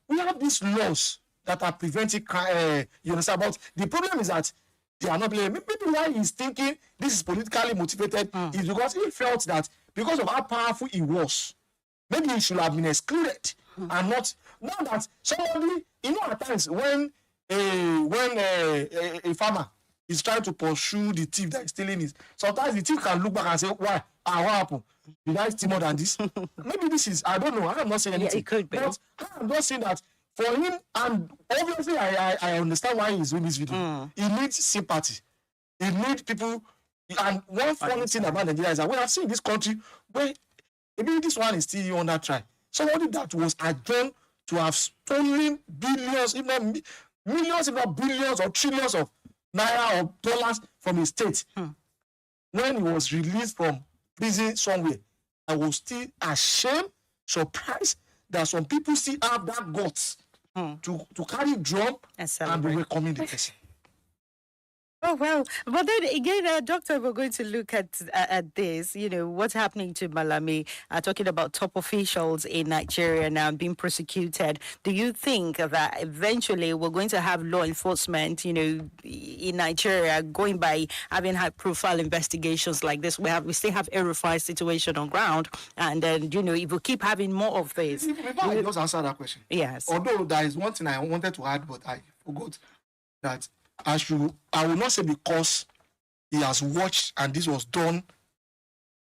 We have these laws that are preventing crime. You understand? But the problem is that they are not playing. Maybe why he's thinking this is politically motivated is because he felt that because of how powerful he was, maybe he should have been excluded and not that somebody, at times when a farmer is trying to pursue the thief that is stealing it, sometimes the thief can look back and say, why? What happened? Did I steal more than this? Maybe this is, I don't know. I'm not saying anything. Yeah, it could be. But I'm just saying that for him, and obviously I understand why he's doing this video. He needs sympathy. He needs people. And one funny thing about Nigeria is that we have seen this country where maybe this one is still on that try. Somebody that was adjourned to have stolen billions, if not millions, if not billions or trillions of naira or dollars from his state. When he was released from prison somewhere, I was still ashamed, surprised that some people still have that guts to carry drum and be welcoming the person. Oh, well, but then again, Doctor, we're going to look at this, what's happening to Malami, talking about top officials in Nigeria now being prosecuted. Do you think that eventually we're going to have law enforcement, in Nigeria going by having high-profile investigations like this? We still have a refined situation on ground, and then, if we keep having more of this. Before I just answer that question. Yes. Although there is one thing I wanted to add, but I forgot that I will not say because he has watched and this was done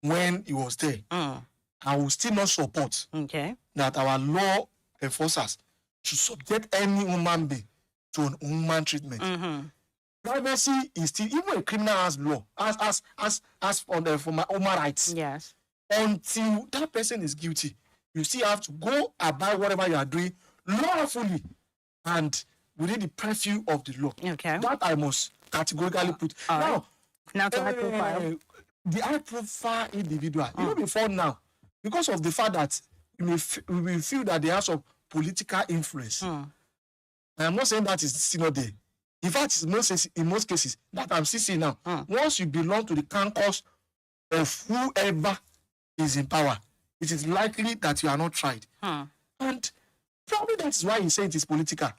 when he was there. I will still not support that our law enforcers should subject any human being to an human treatment. Privacy is still, even a criminal has law, as for my human rights. Yes. Until that person is guilty, you still have to go about whatever you are doing lawfully and within the purview of the law. Okay. That I must categorically put. Now to high profile. The high profile individual, even before now, because of the fact that we may feel that they have some political influence. I am not saying that is still not there. In fact, in most cases that I'm still seeing now, once you belong to the caucus of whoever is in power, it is likely that you are not tried. And probably that's why he said it is political.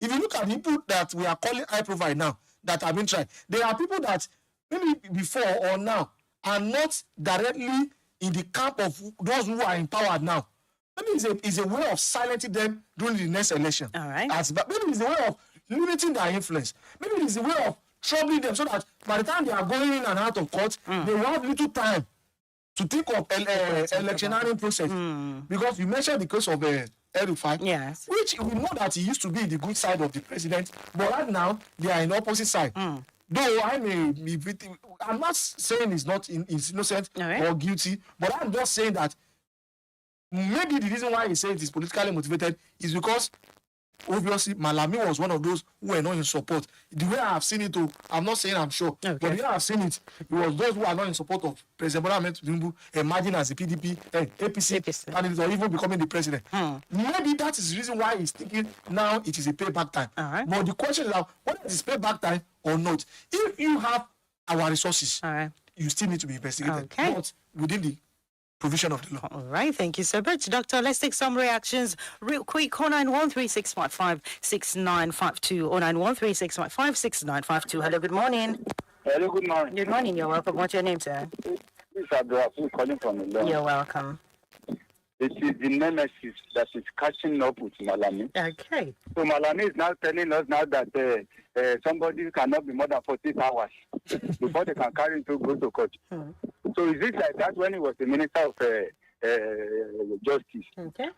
If you look at people that we are calling high profile now that have been tried, there are people that maybe before or now are not directly in the camp of those who are empowered now. Maybe it's a way of silencing them during the next election. All right. Maybe it's a way of limiting their influence. Maybe it's a way of troubling them so that by the time they are going in and out of court, they will have little time to think of electioneering process. Because you mentioned the case of yes. Which we know that he used to be the good side of the president, but right now they are in the opposite side. Though I may be victim, I'm not saying he's innocent or guilty, but I'm just saying that maybe the reason why he said it is politically motivated is because obviously Malami was one of those who were not in support. The way I have seen it, I'm not saying I'm sure, but the way I have seen it, it was those who are not in support of President Bola Ahmed Tinubu emerging as the PDP, APC candidate, or even becoming the president. Maybe that is the reason why he's thinking now it is a payback time. But the question is now, whether it is payback time or not, if you have our resources, you still need to be investigated. But within the provision of the law. All right, thank you so much, Doctor. Let's take some reactions real quick. 09136556952. 09136556952. Hello, good morning. Hello, good morning. Good morning, you're welcome. What's your name, sir? This is Abdul calling from London. You're welcome. It is the nemesis that is catching up with Malami. Okay. So Malami is now telling us now that somebody cannot be more than 48 hours before they can carry him to go to court. So is it like that when he was the Minister of Justice? Okay.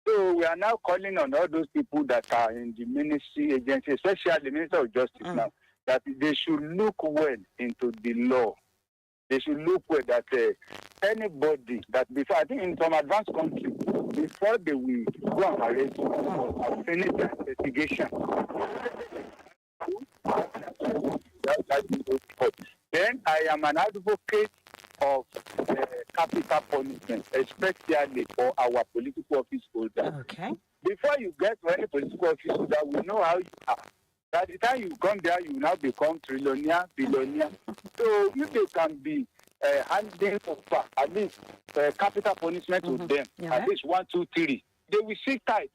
So we are now calling on all those people that are in the ministry agency, especially the Minister of Justice now, that they should look well into the law. They should look well that anybody that before, I think in some advanced countries, before they will go and arrest or finish the investigation, then I am an advocate of capital punishment, especially for our political office holders. Okay. Before you get to any political office holder, we know how you are. By the time you come there, you now become trillionaire, billionaire. So if they can be handing over at least capital punishment to them, at least 1, 2, 3. They will sit tight.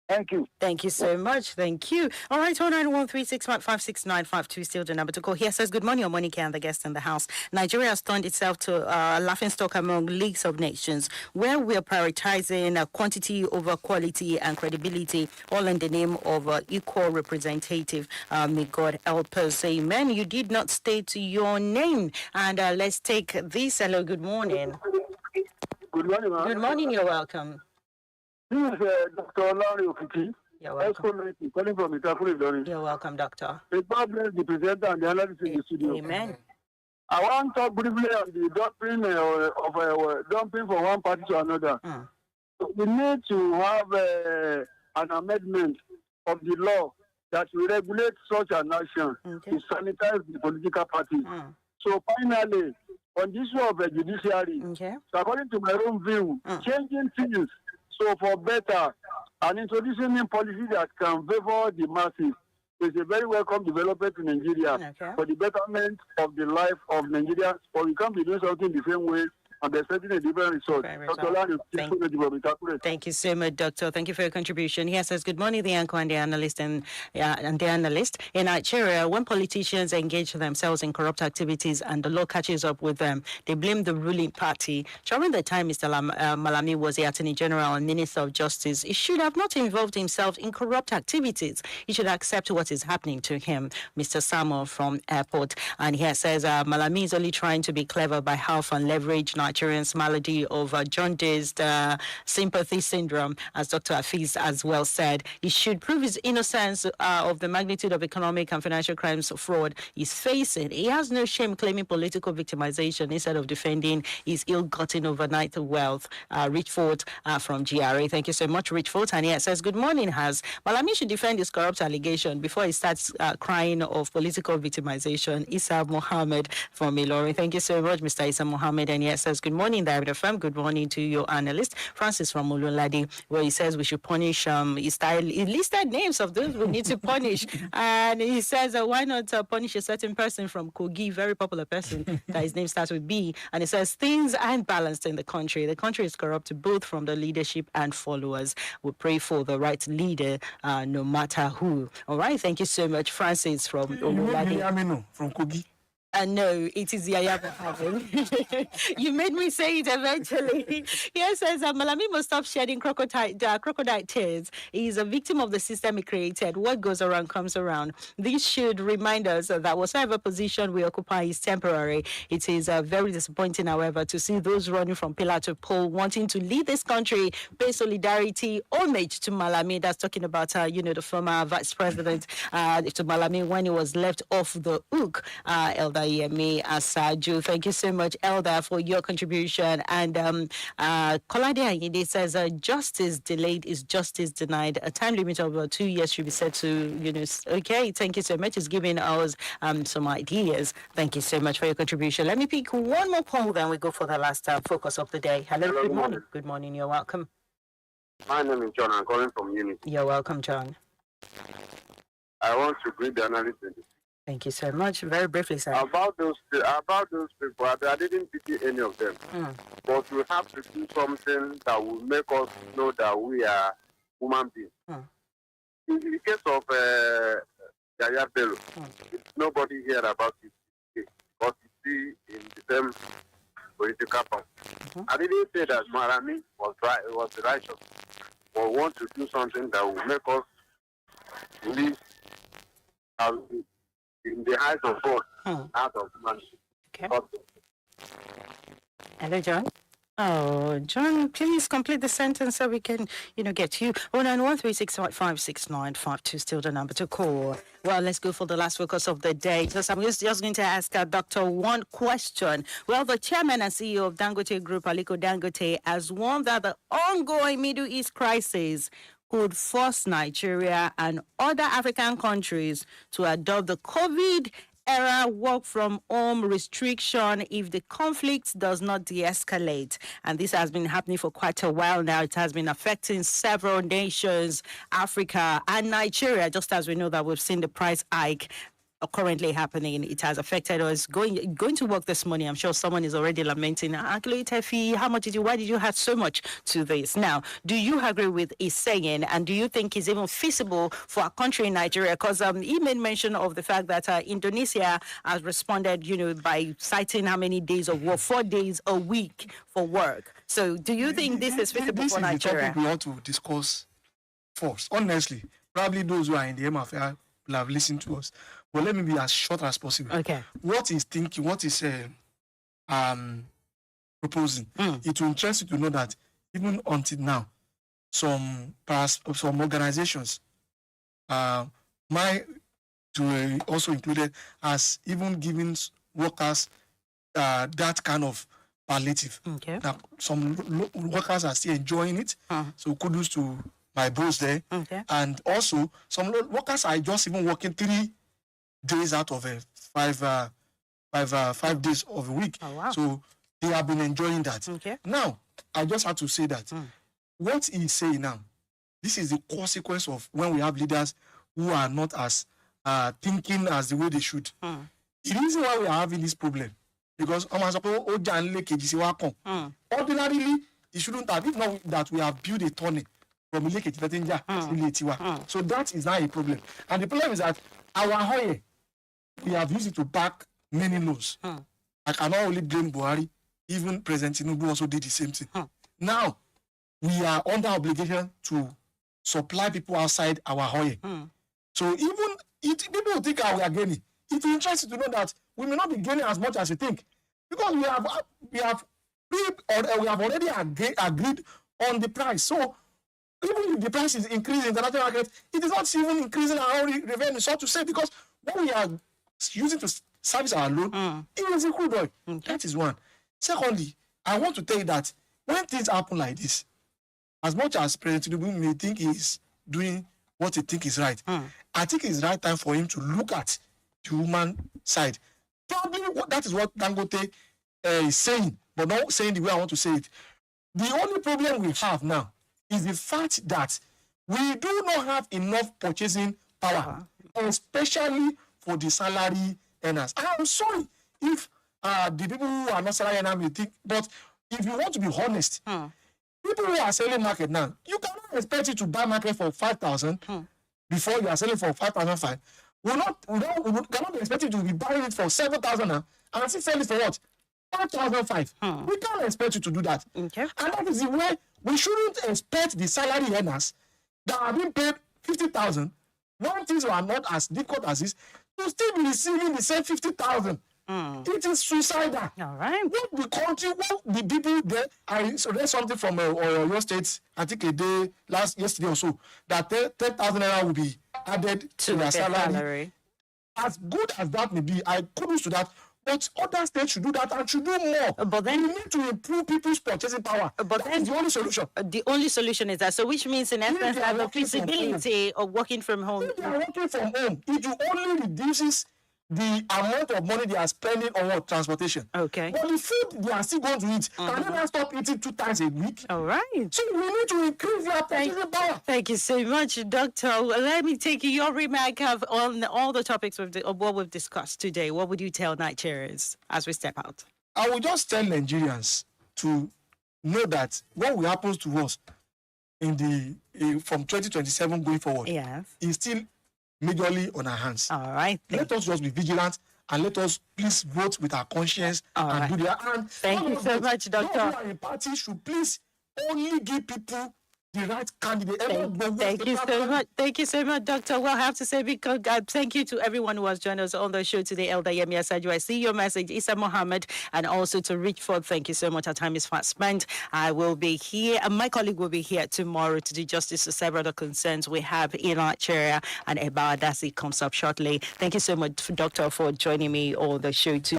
Thank you. Thank you so much. Thank you. All right, 09136156952 still the number to call. Here says, good morning, Omonike and the guests in the house. Nigeria has turned itself to a laughingstock among leagues of nations, where we are prioritizing quantity over quality and credibility, all in the name of equal representative. May God help us. Amen. You did not state your name. And let's take this. Hello, good morning. Good morning, ma'am. Good morning, you're welcome. This is Dr. Larry Okiki. You're welcome. Calling from Itakuri, Lorry. You're welcome, doctor. May God bless the presenter and the analyst in the studio. Amen. I want to talk briefly on the dumping from one party to another. We need to have an amendment of the law that will regulate such an action to sanitize the political parties. So finally, on the issue of the judiciary, so according to my own view, changing things so for better and introducing in policies that can favor the masses is a very welcome development in Nigeria for the betterment of the life of Nigerians. But we can't be doing something the same way and expecting a different result. Thank you so much, Doctor. Thank you for your contribution. Here says, good morning, the anchor and the analyst. And the analyst. In Nigeria, when politicians engage themselves in corrupt activities and the law catches up with them, they blame the ruling party. During the time Mr. Malami was the Attorney General and Minister of Justice, he should have not involved himself in corrupt activities. He should accept what is happening to him. Mr. Samuel from Airport. And here says, Malami is only trying to be clever by half and leverage Nigerians' malady of jaundiced sympathy syndrome, as Dr. Hafiz as well said. He should prove his innocence of the magnitude of economic and financial crimes fraud he's facing. He has no shame claiming political victimization instead of defending his ill-gotten overnight wealth. Richford from GRA. Thank you so much, Richford. And here it says, good morning, Malami should defend his corrupt allegation before he starts crying of political victimization. Isa Mohammed from Ilori. Thank you so much, Mr. Isa Mohammed. And yes, says, good morning, David FM. Good morning to your analyst, Francis from Ululadi, where he says we should punish, he listed names of those we need to punish. And he says, why not punish a certain person from Kogi, very popular person, that his name starts with B. And he says, things aren't balanced in the country. The country is corrupt both from the leadership and followers. We pray for the right leader, no matter who. All right, thank you so much, Francis from Ululadi. From Kogi. No, it is Yaya Mohammed. You made me say it eventually. Yes, says Malami must stop shedding crocodile tears. He is a victim of the system he created. What goes around comes around. This should remind us that whatever position we occupy is temporary. It is very disappointing, however, to see those running from pillar to pole wanting to lead this country, pay solidarity, homage to Malami. That's talking about, the former vice president to Malami when he was left off the hook. Elder Yemi Asaju. Thank you so much, Elder, for your contribution. And Kolade Ayinde says, justice delayed is justice denied. A time limit of 2 years should be set to, okay, thank you so much. It's giving us some ideas. Thank you so much for your contribution. Let me pick one more call, then we go for the last focus of the day. Hello, good morning. Good morning, you're welcome. My name is John. I'm calling from Unity. You're welcome, John. I want to greet the analyst. Thank you so much. Very briefly, sir. About those people, I didn't pity any of them. But we have to do something that will make us know that we are human beings. In the case of Yaya Bello, nobody heard about it. But you see in the same political party. I didn't say that Malami was righteous. But we want to do something that will make us live in the eyes of God, out of man. Okay. Hello, John. Oh, John, please complete the sentence so we can, get to you. 09136556952, still the number to call. Well, let's go for the last focus of the day. So I'm just going to ask Doctor one question. Well, the chairman and CEO of Dangote Group, Aliko Dangote, has warned that the ongoing Middle East crisis could force Nigeria and other African countries to adopt the COVID-era work-from-home restriction if the conflict does not de-escalate. And this has been happening for quite a while now. It has been affecting several nations, Africa and Nigeria, just as we know that we've seen the price hike currently happening. It has affected us. Going to work this morning, I'm sure someone is already lamenting, "Actually, Tefi, why did you add so much to this?" Now, do you agree with his saying, and do you think it's even feasible for a country in Nigeria? Because he made mention of the fact that Indonesia has responded, by citing how many days of work, 4 days a week for work. So do you think this is feasible for Nigeria? This is the topic we ought to discuss first. Honestly, probably those who are in the MFR will have listened to us. But let me be as short as possible. Okay. What is thinking, what is proposing? It will interest you to know that even until now, some organizations, also included, as even giving workers that kind of palliative. Okay. Now, some workers are still enjoying it. So kudos to my boss there. Okay. And also, some workers are just even working 3 days out of 5 days of a week. Oh, wow. So they have been enjoying that. Okay. Now, I just have to say that what he's saying now, this is the consequence of when we have leaders who are not as thinking as the way they should. The reason why we are having this problem, because ordinarily, it shouldn't have, if not that we have built a tunnel from Ileke. So that is not a problem. And the problem is that our oil, we have used it to back many loans. I cannot only blame Buhari, even President Tinubu also did the same thing. Now, we are under obligation to supply people outside our oil. So even people will think we are gaining. It's interesting to know that we may not be gaining as much as you think, because we have already agreed on the price. So even if the price is increasing in the international market, it is not even increasing our own revenue, so to say, because what we are using to service our loan, it is in crude oil. That is one. Secondly, I want to tell you that when things happen like this, as much as President Tinubu may think he is doing what he thinks is right, I think it's the right time for him to look at the human side. Probably that is what Dangote is saying, but not saying the way I want to say it. The only problem we have now is the fact that we do not have enough purchasing power, especially for the salary earners. I am sorry if the people who are not salary earners may think, but if you want to be honest, people who are selling market now, you cannot expect it to buy market for 5,000 before you are selling for 5,500. We cannot be expected to be buying it for 7,000 now and still sell it for what? 5,500. We can't expect you to do that. Okay. And that is the way we shouldn't expect the salary earners that are being paid 50,000, when things are not as difficult as this, to still be receiving the same 50,000. It is suicidal. All right. What the country, what the people there, I read something from your state, I think a day, yesterday or so, that 10,000 naira will be added to their salary. As good as that may be, I couldn't do that. But other states should do that and should do more. But then we need to improve people's purchasing power. But that is the only solution. The only solution is that. So which means in essence that the feasibility of working from home. If they are working from home, it will only reduces the amount of money they are spending on transportation. Okay. But the food they are still going to eat, can they not stop eating 2 times a week? All right. So we need to increase their purchasing power. Thank you so much, Doctor. Let me take your remark on all the topics of what we've discussed today. What would you tell Nigerians as we step out? I will just tell Nigerians to know that what will happen to us in from 2027 going forward is still majorly on our hands. All right. Let us just be vigilant and let us please vote with our conscience and do that. And thank you so much, Doctor. Those who are in party should please only give people the right candidate. Thank you so much. Thank you so much, Doctor. Well, I have to say, because thank you to everyone who has joined us on the show today. Elder Yemi Asaju, I see your message. Isa Mohammed, and also to Richford. Thank you so much. Our time is fast spent. I will be here, and my colleague will be here tomorrow to do justice to several other concerns we have in Nigeria, and Eba Adasi comes up shortly. Thank you so much, Doctor, for joining me on the show today.